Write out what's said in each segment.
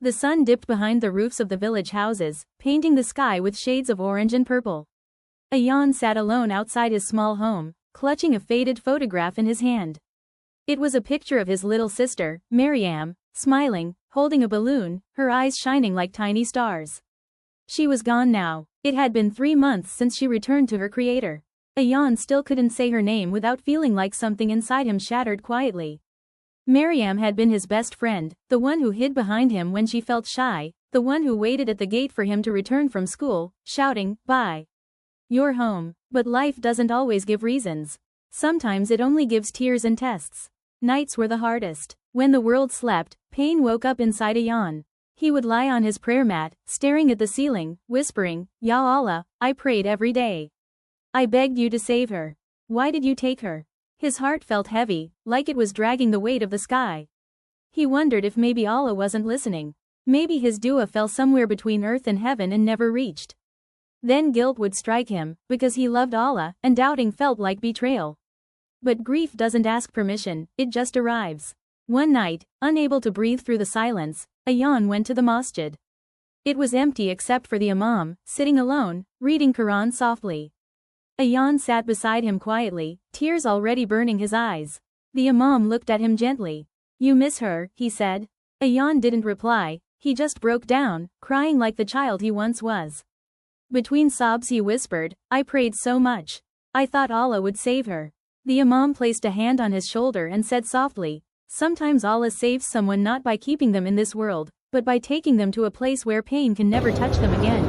The sun dipped behind the roofs of the village houses, painting the sky with shades of orange and purple. Ayan sat alone outside his small home, clutching a faded photograph in his hand. It was a picture of his little sister, Maryam, smiling, holding a balloon, her eyes shining like tiny stars. She was gone now. It had been 3 months since she returned to her creator. Ayan still couldn't say her name without feeling like something inside him shattered quietly. Maryam had been his best friend, the one who hid behind him when she felt shy, the one who waited at the gate for him to return from school, shouting, "Bye. You're home." But life doesn't always give reasons. Sometimes it only gives tears and tests. Nights were the hardest. When the world slept, pain woke up inside Ayan. He would lie on his prayer mat, staring at the ceiling, whispering, "Ya Allah, I prayed every day. I begged you to save her. Why did you take her?" His heart felt heavy, like it was dragging the weight of the sky. He wondered if maybe Allah wasn't listening. Maybe his dua fell somewhere between earth and heaven and never reached. Then guilt would strike him, because he loved Allah, and doubting felt like betrayal. But grief doesn't ask permission, it just arrives. One night, unable to breathe through the silence, Ayan went to the masjid. It was empty except for the imam, sitting alone, reading Quran softly. Ayan sat beside him quietly, tears already burning his eyes. The imam looked at him gently. "You miss her," he said. Ayan didn't reply, he just broke down, crying like the child he once was. Between sobs he whispered, "I prayed so much. I thought Allah would save her." The imam placed a hand on his shoulder and said softly, "Sometimes Allah saves someone not by keeping them in this world, but by taking them to a place where pain can never touch them again."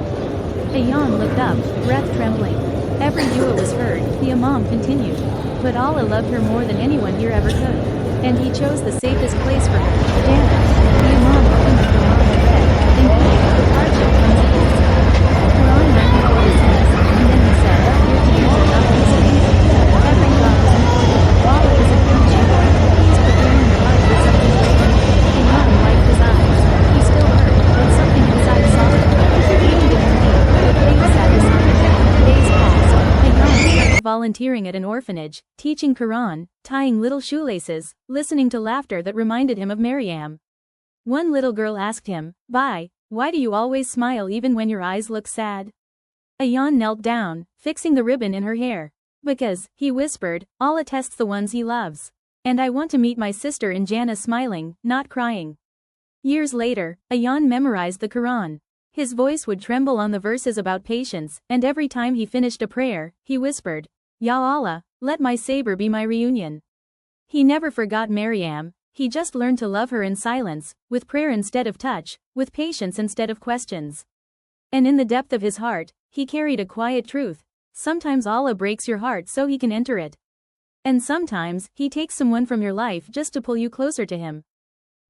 Ayan looked up, breath trembling. Every dua was heard, the imam continued. But Allah loved her more than anyone here ever could. And he chose the safest place for her, Jannah. The imam opened the Quran and read, thinking, "The hardship comes easy." Quran went before his knees, and then he said, "Your tears are not easy. Every thought is important. Allah is approaching. He is preparing your heart for something greater." Imam wiped his eyes. He still heard, but something inside softened. Pain didn't leave, but faith sat beside him. Days passed. Ayan started volunteering at an orphanage, teaching Quran, tying little shoelaces, listening to laughter that reminded him of Maryam. One little girl asked him, "Bye, why do you always smile even when your eyes look sad?" Ayan knelt down, fixing the ribbon in her hair. "Because," he whispered, "Allah tests the ones he loves. And I want to meet my sister in Jannah smiling, not crying." Years later, Ayan memorized the Quran. His voice would tremble on the verses about patience, and every time he finished a prayer, he whispered, "Ya Allah, let my saber be my reunion." He never forgot Maryam, he just learned to love her in silence, with prayer instead of touch, with patience instead of questions. And in the depth of his heart, he carried a quiet truth. Sometimes Allah breaks your heart so he can enter it. And sometimes, he takes someone from your life just to pull you closer to him.